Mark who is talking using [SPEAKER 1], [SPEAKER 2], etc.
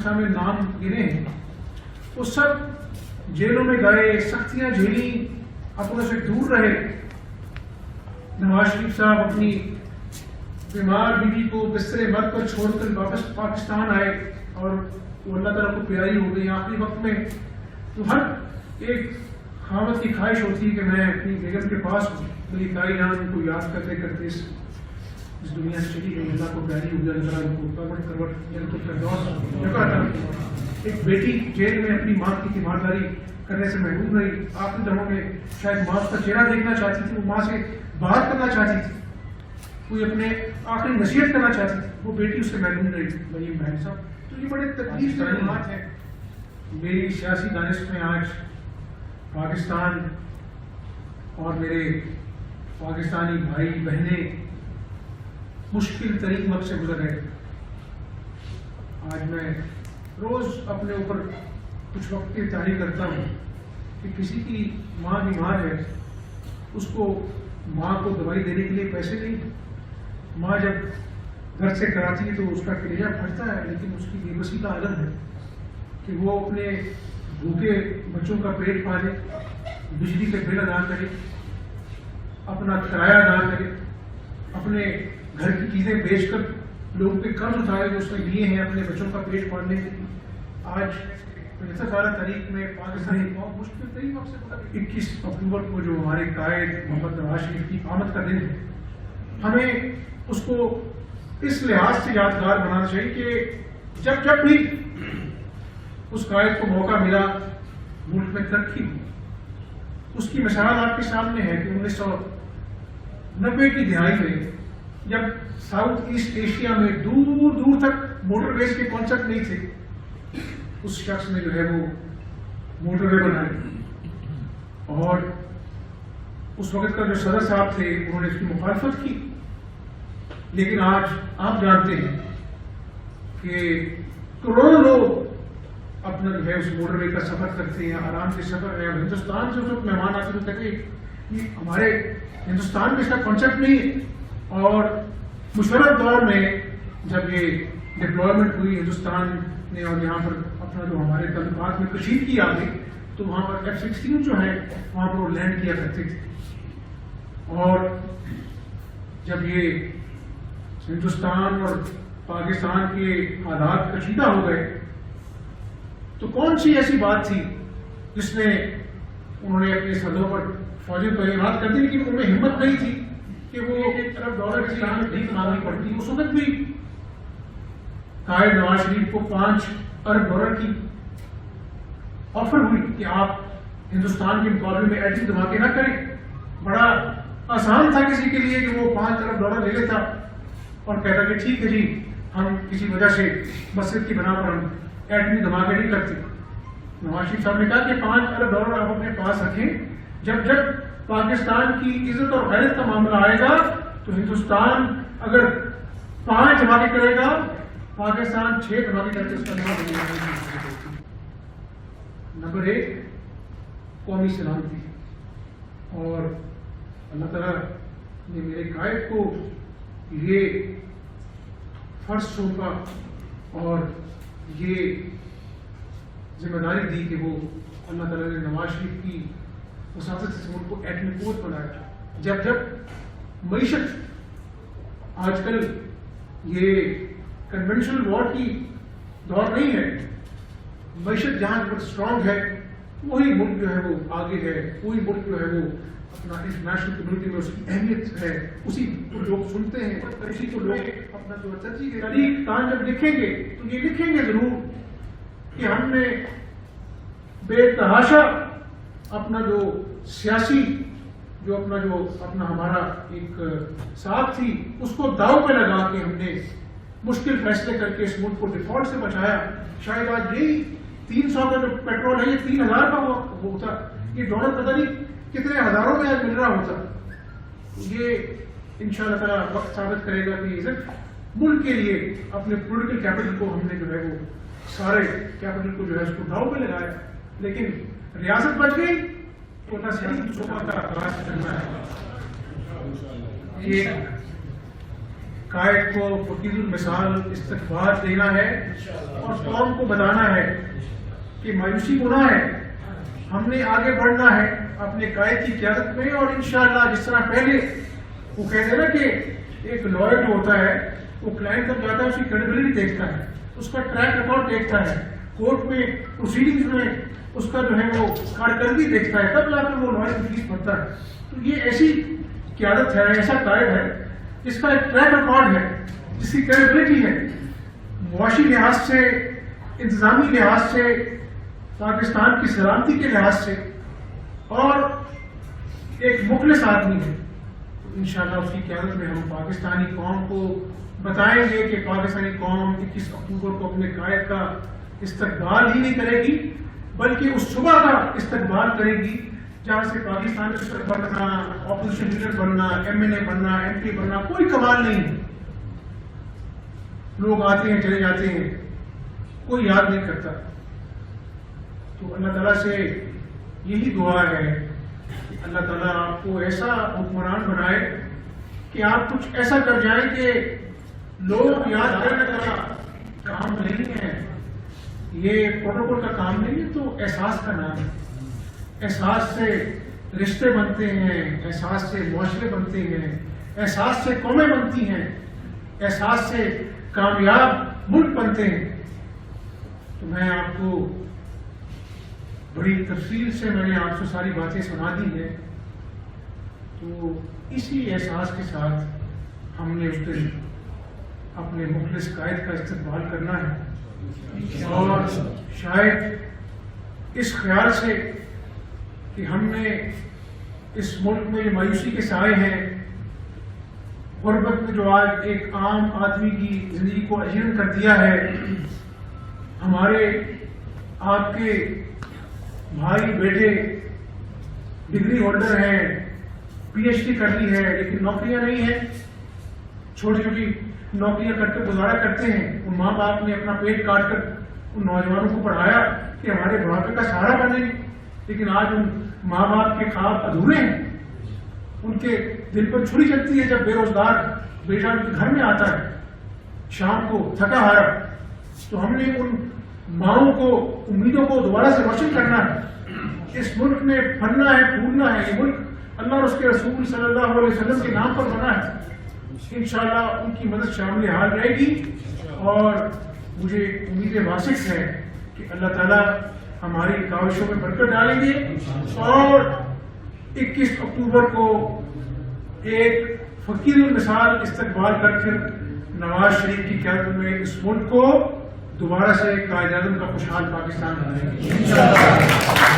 [SPEAKER 1] شامل نام گنے ہیں وہ سب جیلوں میں گئے, سختیاں جھیلی, اپنوں سے دور رہے. نواز شریف صاحب اپنی بیمار بیوی کو بستر مرگ پر چھوڑ کر واپس پاکستان آئے اور وہ اللہ تعالیٰ کو پیاری ہو گئی. آخری وقت میں تو ہر ایک خاوند کی خواہش ہوتی ہے کہ میں اپنی بیگم کے پاس ہوں. میری دائی جان کو یاد کرتے کرتے اس دنیا سے چلی گئی. اللہ کو پیاری ہو گیا, اللہ تعالیٰ کو کروٹ کروٹ جنت الفردوس جگہ عطا کی. ایک بیٹی جیل میں اپنی ماں کی تیمارداری کرنے سے محروم رہی. آخری دنوں میں شاید ماں کا چہرہ دیکھنا چاہتی تھی, وہ ماں سے بات کرنا چاہتی تھی, کوئی اپنے آخری نصیحت کرنا چاہتی تھی, وہ بیٹی اس سے محروم رہی. بھائی بہن صاحب, تو یہ بڑے تکلیف دہ بات ہے. میری سیاسی دانش میں آج پاکستان اور میرے پاکستانی بھائی بہنیں مشکل ترین وقت سے گزر رہے. آج میں روز اپنے اوپر کچھ وقت کی تاریخ کرتا ہوں کہ کسی کی ماں بیمار ہے, اس کو ماں کو دوائی دینے کے لیے پیسے نہیں. ماں جب گھر سے کراتی ہے تو اس کا کلیجہ پھٹتا ہے, لیکن اس کی بے بسی کا عالم ہے کہ وہ اپنے بھوکے بچوں کا پیٹ پالے, بجلی کے بل ادا کرے, اپنا کرایہ ادا کرے, اپنے گھر کی چیزیں بیچ کر لوگوں کے قرض اٹھائے جو اس نے لیے ہیں اپنے بچوں کا پیٹ پالنے کے لیے. آج 12 تاریخ میں پاکستانی قوم مشکل ترین وقت سے 21 اکتوبر کو جو ہمارے قائد محمد نواز شریف کی آمد کا دن ہے, ہمیں اس کو اس لحاظ سے یادگار بنانا چاہیے کہ جب بھی اس قائد کو موقع ملا ملک میں ترقی ہوئی. اس کی مثال آپ کے سامنے ہے کہ 1990 کی دہائی میں جب ساؤتھ ایسٹ ایشیا میں دور دور تک موٹر ویز کے کانسیپٹ نہیں تھے, اس شخص نے جو ہے وہ موٹر وے بنائی اور اس وقت کا جو صدر صاحب تھے انہوں نے اس کی مخالفت کی. لیکن آج آپ جانتے ہیں کہ کروڑوں لوگ اپنا جو ہے اس موٹر وے کا سفر کرتے ہیں, آرام سے سفر ہے. ہندوستان سے اس وقت مہمان آتے تو کہتے ہیں ہمارے ہندوستان میں اس کا کانسیپٹ نہیں ہے. اور مشرف دور میں جب یہ ڈپلائمنٹ ہوئی ہندوستان نے اور یہاں پر اپنا جو ہمارے تعلقات میں کشیدگی آ گئی تو وہاں پر F-16 جو ہے وہاں پر وہ لینڈ کیا کرتے تھے. اور جب یہ ہندوستان اور پاکستان کے حالات کشیدہ ہو گئے تو کون سی ایسی بات تھی جس میں انہوں نے اپنے سرحدوں پر فوجی تعینات کر دی, لیکن ان میں ہمت نہیں تھی کہ وہ ایک طرف ڈالر اسلام میں بھیک مانگنی پڑتی. اس وقت بھی قائد نواز شریف کو 5 ارب ڈالر کی آفر ہوئی کہ آپ ہندوستان کے مقابلے میں ایٹمی دھماکے نہ کریں. بڑا آسان تھا کسی کے لیے کہ وہ 5 ارب ڈالر لے لیتا اور کہتا کہ ٹھیک ہے جی, ہم کسی وجہ سے مسجد کی بنا پر ہم ایٹمی دھماکے نہیں کرتے. نواز شریف صاحب نے کہا کہ 5 ارب ڈالر آپ اپنے پاس رکھیں, جب پاکستان کی عزت اور غیرت کا معاملہ آئے گا تو ہندوستان اگر 5 دھماکے کرے گا, پاکستان 6 دھماکے کر کے اس کا نام بنے گا. نمبر 1 قومی سلامتی. اور اللہ تعالیٰ نے میرے قائد کو یہ فرض سونپا اور یہ ذمہ داری دی کہ وہ اللہ تعالیٰ نے نواز شریف کی وساطت سے ملک کو ایٹمی قوت بنایا. جب معیشت آج کل یہ کنونشنل وار کی دور نہیں ہے, معیشت جہاں پر اسٹرانگ ہے وہی ملک جو ہے وہ آگے ہے, وہی ملک جو ہے وہ اپنا انٹرنیشنل کمیونٹی میں اس کی اہمیت ہے, اسی کو لوگ سنتے ہیں, اسی کو لوگ اپنا جو ترجیح تاریخ کہاں جب لکھیں گے تو یہ لکھیں گے ضرور کہ ہم نے بے تحاشا اپنا جو سیاسی جو اپنا ہمارا ایک ساتھ تھی اس کو داؤ پہ لگا کے ہم نے مشکل فیصلے کر کے اس ملک کو ڈیفالٹ سے بچایا. شاید آج یہی 300 کا جو پیٹرول ہے یہ 3000 کا ہوتا, یہ ڈالر پتہ نہیں کتنے ہزاروں میں آج مل رہا ہوتا. یہ انشاءاللہ تعالیٰ وقت ثابت کرے گا کہ صرف ملک کے لیے اپنے پولیٹیکل کیپٹل کو ہم نے جو ہے وہ سارے کیپٹل کو جو ہے اس کو داؤ پہ لگایا, لیکن ریاست بچ گئی تو سیاسی صوبہ کا آغاز کرنا ہے. یہ قائد کو فقیر المثال استقبال دینا ہے اور قوم کو بتانا ہے کہ مایوسی گناہ ہے، ہم نے آگے بڑھنا ہے اپنے قائد کی قیادت میں، اور انشاءاللہ جس طرح پہلے وہ کہتے ہیں نا کہ ایک لائر جو ہوتا ہے وہ کلائنٹ تک جاتا ہے، اس کی کریڈیبلٹی دیکھتا ہے، اس کا ٹریک ریکارڈ دیکھتا ہے، کورٹ میں پروسیڈنگز میں اس کا جو ہے وہ کارکردگی دیکھتا ہے، تب جا کر وہ لائر کی فیس بھرتا ہے۔ تو یہ ایسی قیادت ہے، ایسا قائد ہے جس کا ایک ٹریک ریکارڈ ہے، جس کی کریڈیبلٹی ہے، معاشی لحاظ سے، انتظامی لحاظ سے، پاکستان کی سلامتی کے لحاظ سے، اور ایک مخلص آدمی ہے۔ انشاءاللہ اس کی قیادت میں ہم پاکستانی قوم کو بتائیں گے کہ پاکستانی قوم 21 اکتوبر کو اپنے قائد کا استقبال ہی نہیں کرے گی بلکہ اس صبح کا استقبال کرے گی جہاں سے پاکستان میں صدر بننا، اپوزیشن لیڈر بننا، ایم این اے بننا، ایم پی بننا کوئی کمال نہیں ہے۔ لوگ آتے ہیں چلے جاتے ہیں، کوئی یاد نہیں کرتا۔ تو اللہ تعالیٰ سے یہی دعا ہے کہ اللہ تعالیٰ آپ کو ایسا حکمران بنائے کہ آپ کچھ ایسا کر جائیں کہ لوگ یاد کرنے کا کام نہیں ہے، یہ پروٹوکول کا کام نہیں ہے، تو احساس کا نام ہے۔ احساس سے رشتے بنتے ہیں، احساس سے معاشرے بنتے ہیں، احساس سے قومیں بنتی ہیں، احساس سے کامیاب ملک بنتے ہیں۔ تو میں آپ کو بڑی تفصیل سے میں نے آپ سے ساری باتیں سنا دی ہیں، تو اسی احساس کے ساتھ ہم نے اس دن اپنے مخلص قائد کا استقبال کرنا ہے، اور شاید اس خیال سے کہ ہم نے اس ملک میں جو مایوسی کے سائے ہیں، غربت میں جو آج ایک عام آدمی کی زندگی کو اجیرن کر دیا ہے، ہمارے آپ کے بھائی بیٹے ڈگری ہولڈر ہیں، پی ایچ ڈی کر لی ہے، لیکن نوکریاں نہیں ہیں، چھوٹی چھوٹی نوکریاں کر کے گزارا کرتے ہیں۔ ان ماں باپ نے اپنا پیٹ کاٹ کر ان نوجوانوں کو پڑھایا کہ ہمارے بڑھاپے کا سہارا بنے گی، لیکن آج ان ماں باپ کے خواب ادھورے ہیں۔ ان کے دل پر چھری چلتی ہے جب بے روزگار بیٹا ان کے گھر میں آتا ہے شام کو تھکا ہارا۔ تو ہم نے ان ماؤں کو امیدوں کو دوبارہ سے روشن کرنا ہے۔ اس ملک میں پھلنا ہے، پھولنا ہے۔ یہ ملک اللہ اور اس کے رسول صلی اللہ علیہ وسلم کے نام پر بنا ہے۔ انشاءاللہ ان کی مدد شامل حال رہے گی، اور مجھے امید واثق ہے کہ اللہ تعالیٰ ہماری کاوشوں میں برکت ڈالیں گے، اور 21 اکتوبر کو ایک فقیر المثال استقبال کر کے نواز شریف کی قیادت میں اس ملک کو دوبارہ سے قائد اعظم کا خوشحال پاکستان بنائیں گے۔